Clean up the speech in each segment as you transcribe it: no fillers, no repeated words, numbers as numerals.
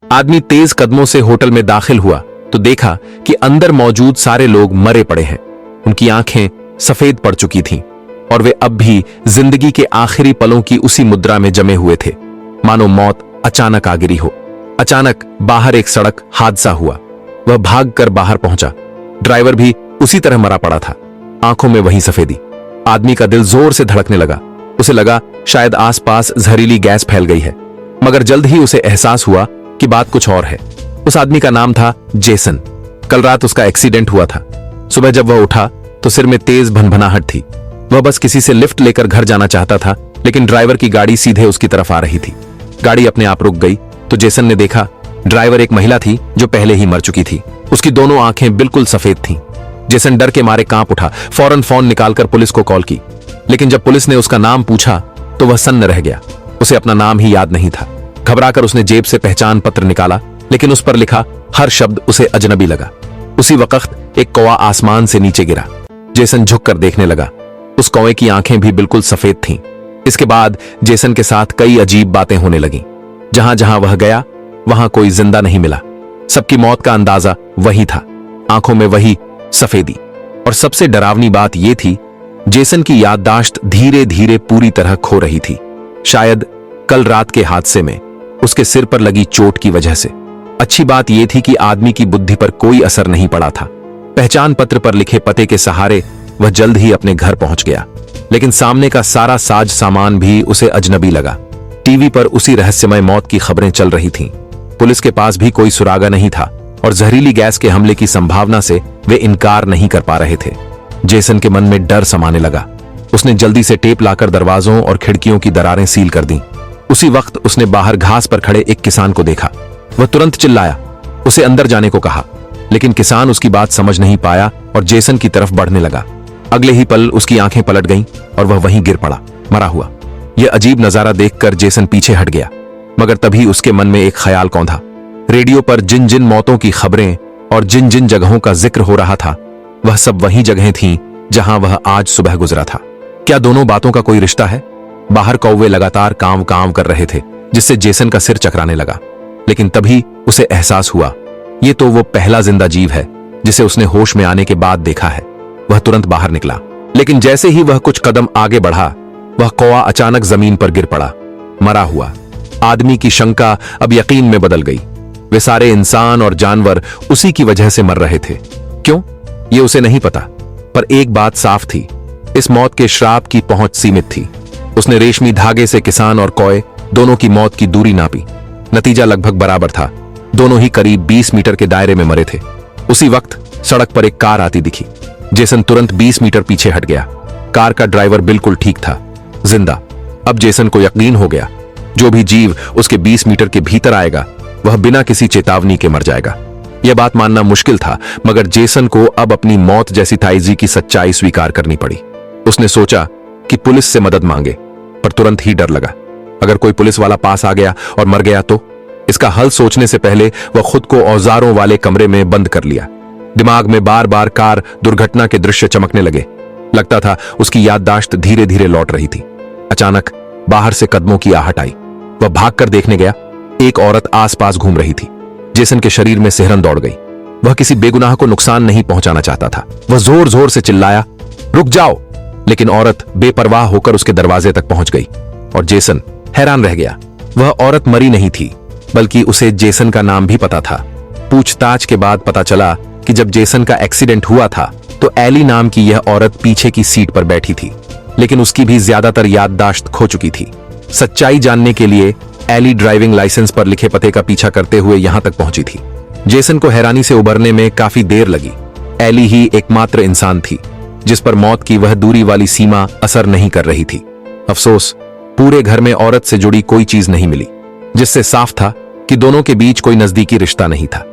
आदमी तेज कदमों से होटल में दाखिल हुआ तो देखा कि अंदर मौजूद सारे लोग मरे पड़े हैं। उनकी आंखें सफेद पड़ चुकी थीं और वे अब भी जिंदगी के आखिरी पलों की उसी मुद्रा में जमे हुए थे, मानो मौत अचानक आ गिरी हो। अचानक बाहर एक सड़क हादसा हुआ। वह भागकर बाहर पहुंचा। ड्राइवर भी उसी तरह मरा पड़ा था, आंखों में वही सफेदी। आदमी का दिल जोर से धड़कने लगा। उसे लगा शायद आसपास जहरीली गैस फैल गई है, मगर जल्द ही उसे एहसास हुआ कि बात कुछ और है। उस आदमी का नाम था जेसन। कल रात उसका एक्सीडेंट हुआ था। सुबह जब वह उठा तो सिर में तेज भनभनाहट थी। वह बस किसी से लिफ्ट लेकर घर जाना चाहता था, लेकिन ड्राइवर की गाड़ी सीधे उसकी तरफ आ रही थी। गाड़ी अपने आप रुक गई तो जेसन ने देखा ड्राइवर एक महिला थी जो पहले ही मर चुकी थी। उसकी दोनों आंखें बिल्कुल सफेद थीं। जेसन डर के मारे कांप उठा, फौरन फोन निकालकर पुलिस को कॉल की, लेकिन जब पुलिस ने उसका नाम पूछा तो वह सन्न रह गया। उसे अपना नाम ही याद नहीं था। घबराकर उसने जेब से पहचान पत्र निकाला, लेकिन उस पर लिखा हर शब्द उसे अजनबी लगा। उसी वक्त एक कौवा आसमान से नीचे गिरा। जेसन झुककर देखने लगा। उस कौवे की आंखें भी बिल्कुल सफेद थीं। इसके बाद जेसन के साथ कई अजीब बातें होने लगीं। जहां जहां वह गया वहां कोई जिंदा नहीं मिला। सबकी मौत का अंदाजा वही था, आंखों में वही सफेदी। और सबसे डरावनी बात यह थी, जेसन की याददाश्त धीरे धीरे पूरी तरह खो रही थी। शायद कल रात के हादसे में उसके सिर पर लगी चोट की वजह से। अच्छी बात यह थी कि आदमी की बुद्धि पर कोई असर नहीं पड़ा था। पहचान पत्र पर लिखे पते के सहारे वह जल्द ही अपने घर पहुंच गया, लेकिन सामने का सारा साज सामान भी उसे अजनबी लगा। टीवी पर उसी रहस्यमय मौत की खबरें चल रही थीं। पुलिस के पास भी कोई सुरागा नहीं था और जहरीली गैस के हमले की संभावना से वे इनकार नहीं कर पा रहे थे। जेसन के मन में डर समाने लगा। उसने जल्दी से टेप लाकर दरवाजों और खिड़कियों की दरारें सील कर दी। उसी वक्त उसने बाहर घास पर खड़े एक किसान को देखा। वह तुरंत चिल्लाया, उसे अंदर जाने को कहा, लेकिन किसान उसकी बात समझ नहीं पाया और जेसन की तरफ बढ़ने लगा। अगले ही पल उसकी आंखें पलट गईं और वह वहीं गिर पड़ा, मरा हुआ। यह अजीब नजारा देखकर जेसन पीछे हट गया, मगर तभी उसके मन में एक ख्याल कौंधा। रेडियो पर जिन जिन मौतों की खबरें और जिन जिन जगहों का जिक्र हो रहा था, वह सब वही जगहें थीं जहां वह आज सुबह गुजरा था। क्या दोनों बातों का कोई रिश्ता है? बाहर कौवे लगातार कांव कांव कर रहे थे, जिससे जेसन का सिर चकराने लगा। लेकिन तभी उसे एहसास हुआ, ये तो वो पहला जिंदा जीव है जिसे उसने होश में आने के बाद देखा है। वह तुरंत बाहर निकला, लेकिन जैसे ही वह कुछ कदम आगे बढ़ा, वह कौवा अचानक जमीन पर गिर पड़ा, मरा हुआ। आदमी की शंका अब यकीन में बदल गई। वे सारे इंसान और जानवर उसी की वजह से मर रहे थे। क्यों, ये उसे नहीं पता, पर एक बात साफ थी, इस मौत के श्राप की पहुंच सीमित थी। उसने रेशमी धागे से किसान और कौए दोनों की मौत की दूरी नापी। नतीजा लगभग बराबर था। दोनों ही करीब 20 मीटर के दायरे में मरे थे। उसी वक्त सड़क पर एक कार आती दिखी। जेसन तुरंत 20 मीटर पीछे हट गया। कार का ड्राइवर बिल्कुल ठीक था, जिंदा। अब जेसन को यकीन हो गया, जो भी जीव उसके 20 मीटर के भीतर आएगा वह बिना किसी चेतावनी के मर जाएगा। यह बात मानना मुश्किल था, मगर जेसन को अब अपनी मौत जैसी ताइजी की सच्चाई स्वीकार करनी पड़ी। उसने सोचा कि पुलिस से मदद मांगे, पर तुरंत ही डर लगा, अगर कोई पुलिस वाला पास आ गया और मर गया तो? इसका हल सोचने से पहले वह खुद को औजारों वाले कमरे में बंद कर लिया। दिमाग में बार बार कार दुर्घटना के दृश्य चमकने लगे। लगता था उसकी याददाश्त धीरे धीरे लौट रही थी। अचानक बाहर से कदमों की आहट आई। वह भागकर देखने गया। एक औरत आसपास घूम रही थी। जेसन के शरीर में सिहरन दौड़ गई। वह किसी बेगुनाह को नुकसान नहीं पहुंचाना चाहता था। वह जोर जोर से चिल्लाया, रुक जाओ! लेकिन औरत बेपरवाह होकर उसके दरवाजे तक पहुंच गई और जेसन हैरान रह गया। वह औरत मरी नहीं थी, बल्कि उसे जेसन का नाम भी पता था। पूछताछ के बाद पता चला कि जब जेसन का एक्सीडेंट हुआ था तो एली नाम की यह औरत पीछे की सीट पर बैठी थी, लेकिन उसकी भी ज्यादातर याददाश्त खो चुकी थी। सच्चाई जानने के लिए एली ड्राइविंग लाइसेंस पर लिखे पते का पीछा करते हुए यहां तक पहुंची थी। जेसन को हैरानी से उबरने में काफी देर लगी। एली ही एकमात्र इंसान थी जिस पर मौत की वह दूरी वाली सीमा असर नहीं कर रही थी। अफसोस, पूरे घर में औरत से जुड़ी कोई चीज नहीं मिली, जिससे साफ था कि दोनों के बीच कोई नजदीकी रिश्ता नहीं था।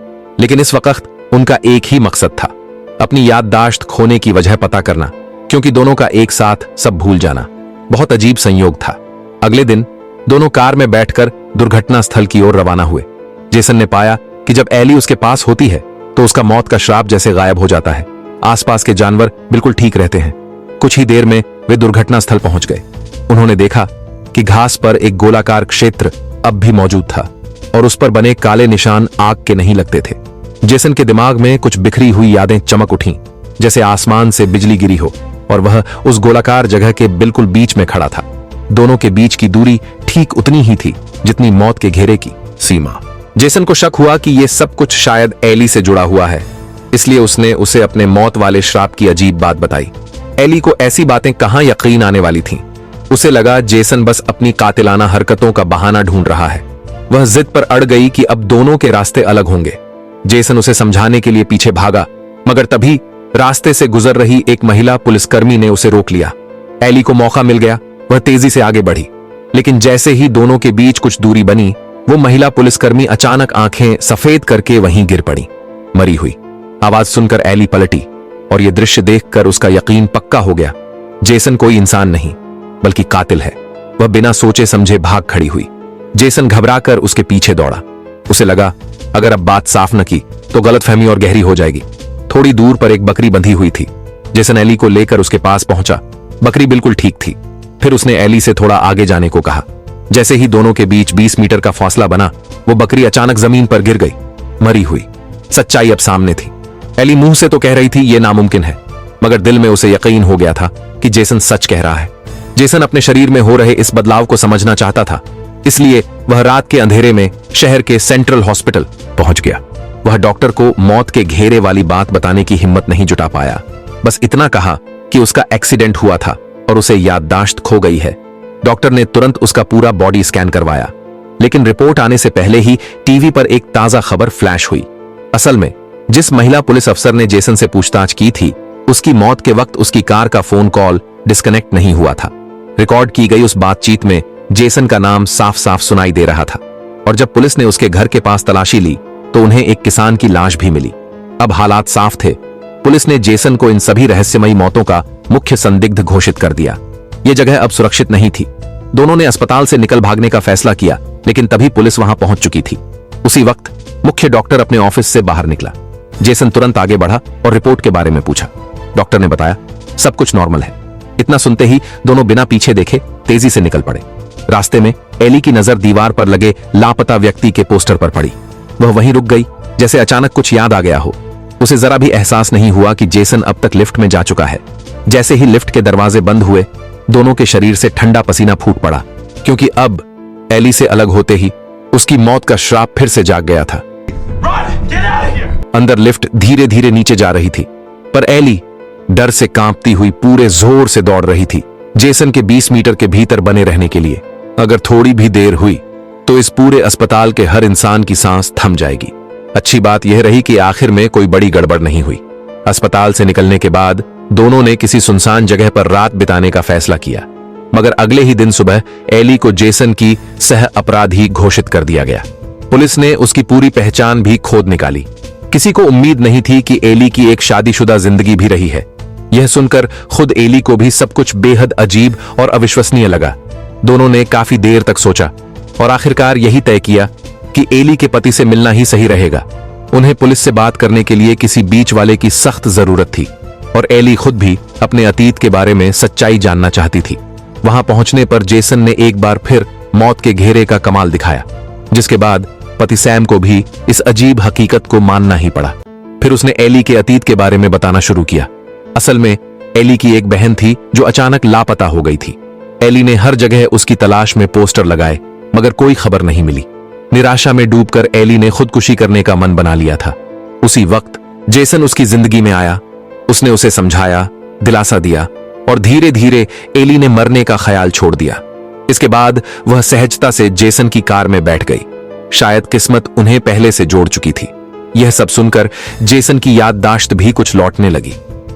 लेकिन इस वक्त उनका एक ही मकसद था, अपनी याददाश्त खोने की वजह पता करना, क्योंकि दोनों का एक साथ सब भूल जाना बहुत अजीब संयोग था। अगले दिन दोनों कार में बैठकर दुर्घटना स्थल की ओर रवाना हुए। जेसन ने पाया कि जब एली उसके पास होती है तो उसका मौत का श्राप जैसे गायब हो जाता है। आसपास के जानवर बिल्कुल ठीक रहते हैं। कुछ ही देर में वे दुर्घटना स्थल पहुंच गए। उन्होंने देखा कि घास पर एक गोलाकार क्षेत्र अब भी मौजूद था। और उस पर बने काले निशान आग के नहीं लगते थे। जेसन के दिमाग में कुछ बिखरी हुई यादें चमक उठीं, जैसे आसमान से बिजली गिरी हो और वह उस गोलाकार जगह के बिल्कुल बीच में खड़ा था। दोनों के बीच की दूरी ठीक उतनी ही थी जितनी मौत के घेरे की सीमा। जेसन को शक हुआ कि यह सब कुछ शायद एली से जुड़ा हुआ है, इसलिए उसने उसे अपने मौत वाले श्राप की अजीब बात बताई। एली को ऐसी बातें कहां यकीन आने वाली थीं। उसे लगा जेसन बस अपनी कातिलाना हरकतों का बहाना ढूंढ रहा है। वह जिद पर अड़ गई कि अब दोनों के रास्ते अलग होंगे। जेसन उसे समझाने के लिए पीछे भागा, मगर तभी रास्ते से गुजर रही एक महिला पुलिसकर्मी ने उसे रोक लिया। एली को मौका मिल गया, वह तेजी से आगे बढ़ी, लेकिन जैसे ही दोनों के बीच कुछ दूरी बनी, वो महिला पुलिसकर्मी अचानक आंखें सफेद करके वहीं गिर पड़ी, मरी हुई। आवाज सुनकर एली पलटी और यह दृश्य देखकर उसका यकीन पक्का हो गया। जेसन कोई इंसान नहीं बल्कि कातिल है। वह बिना सोचे समझे भाग खड़ी हुई। जेसन घबराकर उसके पीछे दौड़ा। उसे लगा अगर अब बात साफ न की तो गलतफहमी और गहरी हो जाएगी। थोड़ी दूर पर एक बकरी बंधी हुई थी। जेसन एली को लेकर उसके पास पहुंचा। बकरी बिल्कुल ठीक थी। फिर उसने एली से थोड़ा आगे जाने को कहा। जैसे ही दोनों के बीच 20 मीटर का फासला बना, वो बकरी अचानक जमीन पर गिर गई, मरी हुई। सच्चाई अब सामने थी। एली मुंह से तो कह रही थी यह नामुमकिन है, मगर दिल में उसे यकीन हो गया था कि जेसन सच कह रहा है। जेसन अपने शरीर में हो रहे इस बदलाव को समझना चाहता था, इसलिए वह रात के अंधेरे में शहर के सेंट्रल हॉस्पिटल पहुंच गया। वह डॉक्टर को मौत के घेरे वाली बात बताने की हिम्मत नहीं जुटा पाया। बस इतना कहा कि उसका एक्सीडेंट हुआ था और उसे याददाश्त खो गई है। डॉक्टर ने तुरंत उसका पूरा बॉडी स्कैन करवाया, लेकिन रिपोर्ट आने से पहले ही टीवी पर एक ताजा खबर फ्लैश हुई। असल में जिस महिला पुलिस अफसर ने जेसन से पूछताछ की थी, उसकी मौत के वक्त उसकी कार का फोन कॉल डिस्कनेक्ट नहीं हुआ था। रिकॉर्ड की गई उस बातचीत में जेसन का नाम साफ साफ सुनाई दे रहा था। और जब पुलिस ने उसके घर के पास तलाशी ली तो उन्हें एक किसान की लाश भी मिली। अब हालात साफ थे। पुलिस ने जेसन को इन सभी रहस्यमयी मौतों का मुख्य संदिग्ध घोषित कर दिया। यह जगह अब सुरक्षित नहीं थी। दोनों ने अस्पताल से निकल भागने का फैसला किया, लेकिन तभी पुलिस वहां पहुंच चुकी थी। उसी वक्त मुख्य डॉक्टर अपने ऑफिस से बाहर निकला। जेसन तुरंत आगे बढ़ा और रिपोर्ट के बारे में पूछा। डॉक्टर ने बताया सब कुछ नॉर्मल है। इतना सुनते ही दोनों बिना पीछे देखे तेजी से निकल पड़े। रास्ते में एली की नजर दीवार पर लगे लापता व्यक्ति के पोस्टर पर पड़ी। वह वहीं रुक गई, जैसे अचानक कुछ याद आ गया हो। उसे जरा भी एहसास नहीं हुआ कि जेसन अब तक लिफ्ट में जा चुका है। जैसे ही लिफ्ट के दरवाजे बंद हुए, दोनों के शरीर से ठंडा पसीना फूट पड़ा, क्योंकि अब एली से अलग होते ही उसकी मौत का श्राप फिर से जाग गया था। अंदर लिफ्ट धीरे धीरे नीचे जा रही थी, पर एली डर से कांपती हुई पूरे जोर से दौड़ रही थी जेसन के 20 मीटर के भीतर बने रहने के लिए। अगर थोड़ी भी देर हुई तो इस पूरे अस्पताल के हर इंसान की सांस थम जाएगी। अच्छी बात यह रही कि आखिर में कोई बड़ी गड़बड़ नहीं हुई। अस्पताल से निकलने के बाद दोनों ने किसी सुनसान जगह पर रात बिताने का फैसला किया, मगर अगले ही दिन सुबह एली को जेसन की सह अपराधी घोषित कर दिया गया। पुलिस ने उसकी पूरी पहचान भी खोद निकाली। किसी को उम्मीद नहीं थी कि एली की एक शादीशुदा जिंदगी भी रही है। यह सुनकर खुद एली को भी सब कुछ बेहद अजीब और अविश्वसनीय लगा। दोनों ने काफी देर तक सोचा और आखिरकार यही तय किया कि एली के पति से मिलना ही सही रहेगा। उन्हें पुलिस से बात करने के लिए किसी बीच वाले की सख्त जरूरत थी और एली खुद भी अपने अतीत के बारे में सच्चाई जानना चाहती थी। वहां पहुंचने पर जेसन ने एक बार फिर मौत के घेरे का कमाल दिखाया, जिसके बाद पति सैम को भी इस अजीब हकीकत को मानना ही पड़ा। फिर उसने एली के अतीत के बारे में बताना शुरू किया। असल में एली की एक बहन थी जो अचानक लापता हो गई थी। एली ने हर जगह उसकी तलाश में पोस्टर लगाए, मगर कोई खबर नहीं मिली। निराशा में डूबकर एली ने खुदकुशी करने का मन बना लिया था। उसी वक्त जेसन उसकी जिंदगी में आया। उसने उसे समझाया, दिलासा दिया और धीरे धीरे एली ने मरने का ख्याल छोड़ दिया। इसके बाद वह सहजता से जेसन की कार में बैठ गई। शायद किस्मत उन्हें पहले से जोड़ चुकी थी। यह सब सुनकर जेसन की याददाश्त भी कुछ लौटने लगी।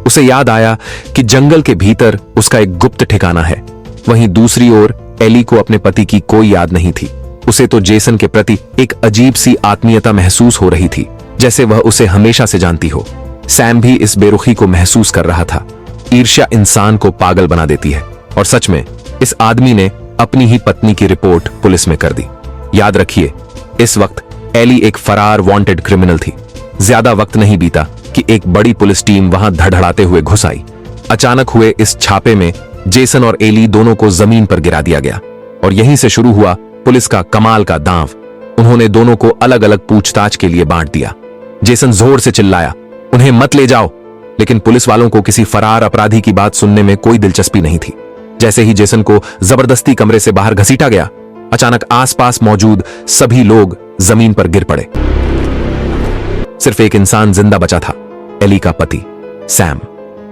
उसे याद आया कि जंगल के भीतर उसका एक गुप्त ठिकाना है। वहीं दूसरी ओर एली को अपने पति की कोई याद नहीं थी। उसे तो जेसन के प्रति एक अजीब सी आत्मीयता महसूस हो रही थी, जैसे वह उसे हमेशा से जानती हो। सैम भी इस बेरुखी को महसूस कर रहा था। ईर्ष्या इंसान को पागल बना देती है, और सच में इस आदमी ने अपनी ही पत्नी की रिपोर्ट पुलिस में कर दी। याद रखिए, इस वक्त एली एक फरार वांटेड क्रिमिनल थी। ज्यादा वक्त नहीं बीता कि एक बड़ी पुलिस टीम वहां धड़धड़ाते हुए घुस आई। अचानक हुए इस छापे में जेसन और एली दोनों को जमीन पर गिरा दिया गया और यहीं से शुरू हुआ पुलिस का कमाल का दांव। उन्होंने दोनों को अलग अलग पूछताछ के लिए बांट दिया। जेसन जोर से चिल्लाया, उन्हें मत ले जाओ, लेकिन पुलिस वालों को किसी फरार अपराधी की बात सुनने में कोई दिलचस्पी नहीं थी। जैसे ही जेसन को जबरदस्ती कमरे से बाहर घसीटा गया, अचानक आसपास मौजूद सभी लोग जमीन पर गिर पड़े। सिर्फ एक इंसान जिंदा बचा था, एली का पति सैम।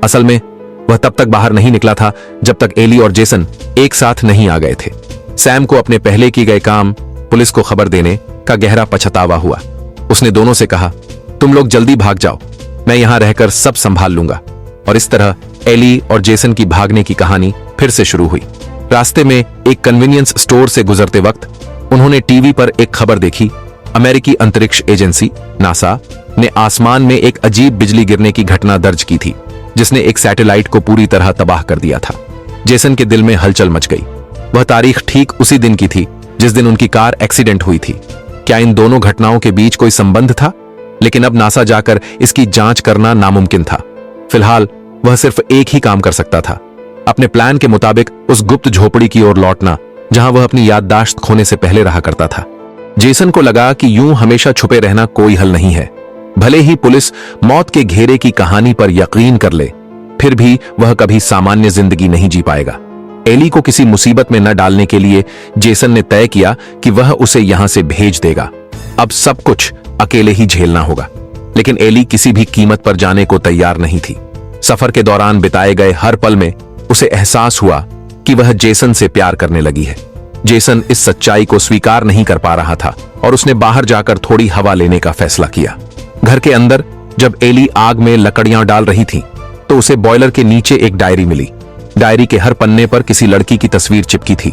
असल में वह तब तक बाहर नहीं निकला था जब तक एली और जेसन एक साथ नहीं आ गए थे। सैम को अपने पहले किए गए काम, पुलिस को खबर देने का गहरा पछतावा हुआ। उसने दोनों से कहा, तुम लोग जल्दी भाग जाओ, मैं यहां रहकर सब संभाल लूंगा। और इस तरह एली और जेसन की भागने की कहानी फिर से शुरू हुई। रास्ते में एक कन्वीनियंस स्टोर से गुजरते वक्त उन्होंने टीवी पर एक खबर देखी। अमेरिकी अंतरिक्ष एजेंसी नासा ने आसमान में एक अजीब बिजली गिरने की घटना दर्ज की थी, जिसने एक सैटेलाइट को पूरी तरह तबाह कर दिया था। जेसन के दिल में हलचल मच गई। वह तारीख ठीक उसी दिन की थी जिस दिन उनकी कार एक्सीडेंट हुई थी। क्या इन दोनों घटनाओं के बीच कोई संबंध था? लेकिन अब नासा जाकर इसकी जांच करना नामुमकिन था। फिलहाल वह सिर्फ एक ही काम कर सकता था, अपने प्लान के मुताबिक उस गुप्त झोपड़ी की ओर लौटना जहां वह अपनी याददाश्त खोने से पहले रहा करता था। जेसन को लगा कि यूं हमेशा छुपे रहना कोई हल नहीं है। भले ही पुलिस मौत के घेरे की कहानी पर यकीन कर ले, फिर भी वह कभी सामान्य जिंदगी नहीं जी पाएगा। एली को किसी मुसीबत में न डालने के लिए जेसन ने तय किया कि वह उसे यहां से भेज देगा। अब सब कुछ अकेले ही झेलना होगा। लेकिन एली किसी भी कीमत पर जाने को तैयार नहीं थी। सफर के दौरान बिताए गए हर पल में उसे एहसास हुआ कि वह जेसन से प्यार करने लगी है। जेसन इस सच्चाई को स्वीकार नहीं कर पा रहा था और उसने बाहर जाकर थोड़ी हवा लेने का फैसला किया। घर के अंदर जब एली आग में लकड़ियां डाल रही थी तो उसे बॉयलर के नीचे एक डायरी मिली। डायरी के हर पन्ने पर किसी लड़की की तस्वीर चिपकी थी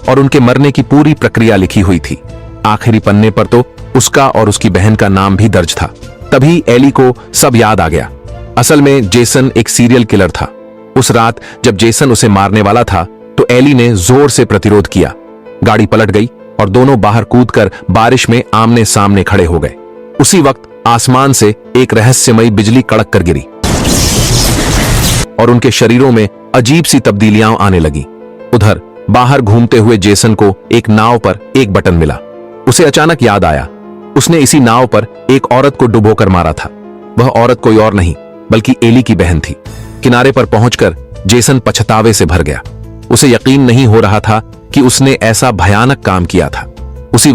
और उनके मरने की पूरी प्रक्रिया लिखी हुई थी। आखिरी पन्ने पर तो उसका और उसकी बहन का नाम भी दर्ज था। तभी एली को सब याद आ गया। असल में जेसन एक सीरियल किलर था। उस रात जब जेसन उसे मारने वाला था तो एली ने जोर से प्रतिरोध किया। गाड़ी पलट गई और दोनों बाहर कूदकर बारिश में आमने सामने खड़े हो गए। उसी वक्त आसमान से एक रहस्यमयी बिजली कड़क कर गिरी और उनके शरीरों में अजीब सी तब्दीलियां आने लगी। उधर बाहर घूमते हुए जेसन को एक नाव पर एक बटन मिला। उसे अचानक याद आया, उसने इसी नाव पर एक औरत को डुबोकर मारा था। वह औरत कोई और नहीं बल्कि एली की बहन थी। किनारे पर पहुंचकर जेसन पछतावे से भर गया। उसे यकीन नहीं हो रहा था कि उसने ऐसा भयानक काम किया था।